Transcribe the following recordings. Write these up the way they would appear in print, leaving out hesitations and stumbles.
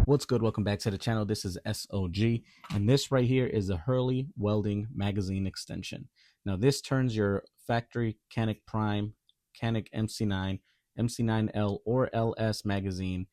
What's good? Welcome back to the channel. This is S.O.G. and this right here is a Hurley Welding Magazine Extension. Now this turns your factory Canik Prime, Canik MC9, MC9L or LS magazine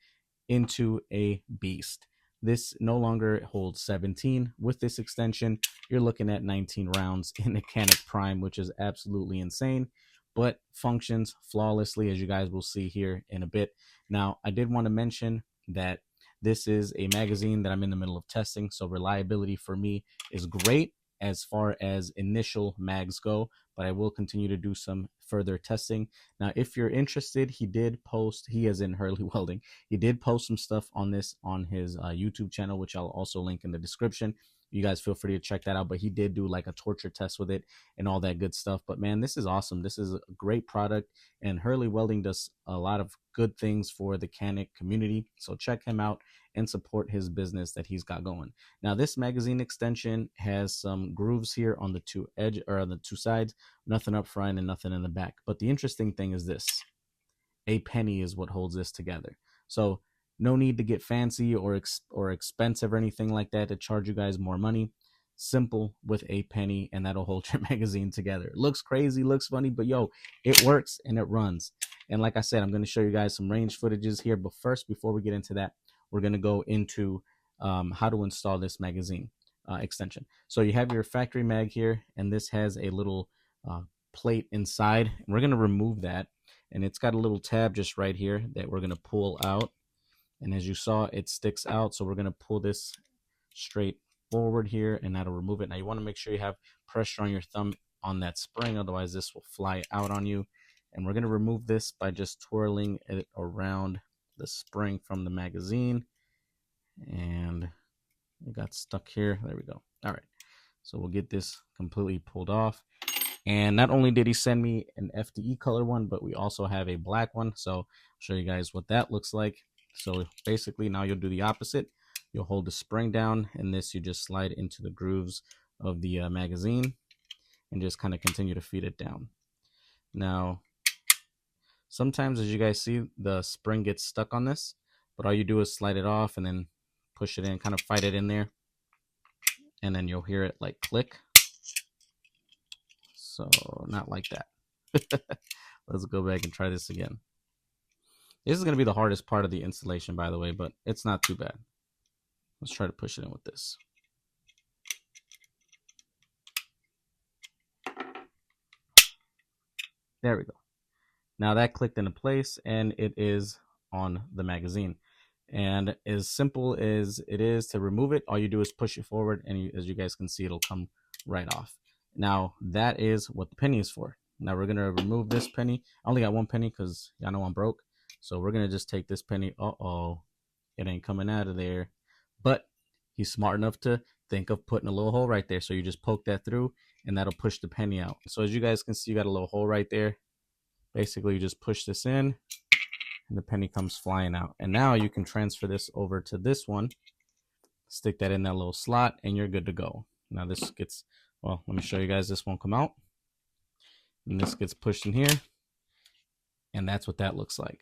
into a beast. This no longer holds 17. With this extension, you're looking at 19 rounds in the Canik Prime, which is absolutely insane, but functions flawlessly, as you guys will see here in a bit. Now, I did want to mention that this is a magazine that I'm in the middle of testing, so reliability for me is great as far as initial mags go, but I will continue to do some further testing. Now, if you're interested, he is in Hurley Welding. He did post some stuff on this on his YouTube channel, which I'll also link in the description. You guys feel free to check that out, but he did do like a torture test with it and all that good stuff. But man, this is awesome. This is a great product, and Hurley Welding does a lot of good things for the Canik community, so check him out and support his business that he's got going. Now, this magazine extension has some grooves here on the two sides, nothing up front and nothing in the back. But the interesting thing is this: a penny is what holds this together. So no need to get fancy or expensive or anything like that to charge you guys more money. Simple with a penny, and that'll hold your magazine together. It looks crazy, looks funny, but yo, it works and it runs. And like I said, I'm going to show you guys some range footages here. But first, before we get into that, we're going to go into how to install this magazine extension. So you have your factory mag here, and this has a little plate inside. And we're going to remove that, and it's got a little tab just right here that we're going to pull out. And as you saw, it sticks out, so we're going to pull this straight forward here, and that'll remove it. Now, you want to make sure you have pressure on your thumb on that spring, otherwise this will fly out on you. And we're going to remove this by just twirling it around the spring from the magazine, and it got stuck here. There we go. All right, so we'll get this completely pulled off. And not only did he send me an FDE color one, but we also have a black one, so I'll show you guys what that looks like. So basically, now you'll do the opposite. You'll hold the spring down, and this you just slide into the grooves of the magazine and just kind of continue to feed it down. Now, sometimes, as you guys see, the spring gets stuck on this, but all you do is slide it off and then push it in, kind of fight it in there, and then you'll hear it like click. So not like that. Let's go back and try this again. This is going to be the hardest part of the installation, by the way, but it's not too bad. Let's try to push it in with this. There we go. Now that clicked into place, and it is on the magazine. And as simple as it is to remove it, all you do is push it forward, and as you guys can see, it'll come right off. Now that is what the penny is for. Now we're going to remove this penny. I only got one penny because y'all know I'm broke. So we're going to just take this penny. Uh-oh, it ain't coming out of there. But he's smart enough to think of putting a little hole right there. So you just poke that through, and that'll push the penny out. So as you guys can see, you got a little hole right there. Basically, you just push this in, and the penny comes flying out. And now you can transfer this over to this one, stick that in that little slot, and you're good to go. Now this gets, well, let me show you guys. This won't come out. And this gets pushed in here, and that's what that looks like.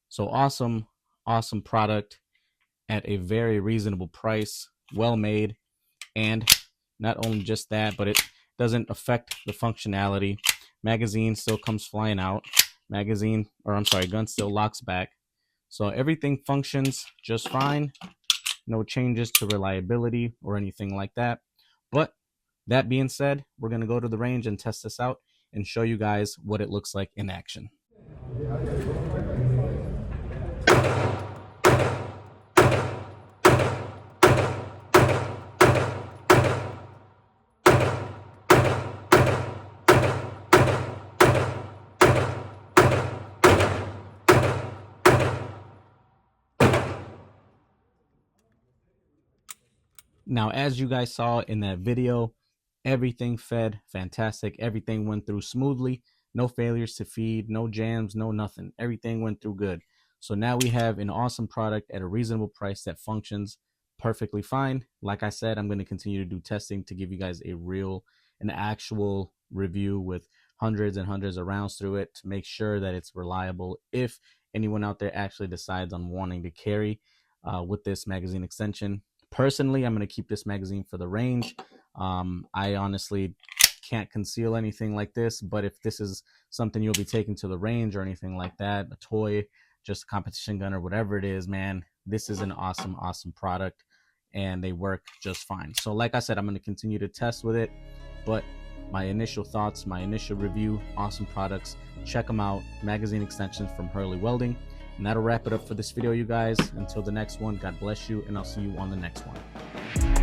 So awesome, awesome product at a very reasonable price, well made. And not only just that, but it doesn't affect the functionality. Magazine still comes flying out. Gun still locks back. So everything functions just fine. No changes to reliability or anything like that. But that being said, we're going to go to the range and test this out and show you guys what it looks like in action. Now, as you guys saw in that video, everything fed fantastic. Everything went through smoothly. No failures to feed, no jams, no nothing. Everything went through good. So now we have an awesome product at a reasonable price that functions perfectly fine. Like I said, I'm going to continue to do testing to give you guys an actual review with hundreds and hundreds of rounds through it to make sure that it's reliable if anyone out there actually decides on wanting to carry with this magazine extension. Personally, I'm going to keep this magazine for the range. I honestly can't conceal anything like this, but if this is something you'll be taking to the range or anything like that, a toy, just a competition gun or whatever it is, man, this is an awesome product, and they work just fine. So like I said, I'm going to continue to test with it, but my initial thoughts, my initial review, awesome products. Check them out. Magazine extensions from Hurley Welding. And that'll wrap it up for this video, you guys. Until the next one, God bless you, and I'll see you on the next one.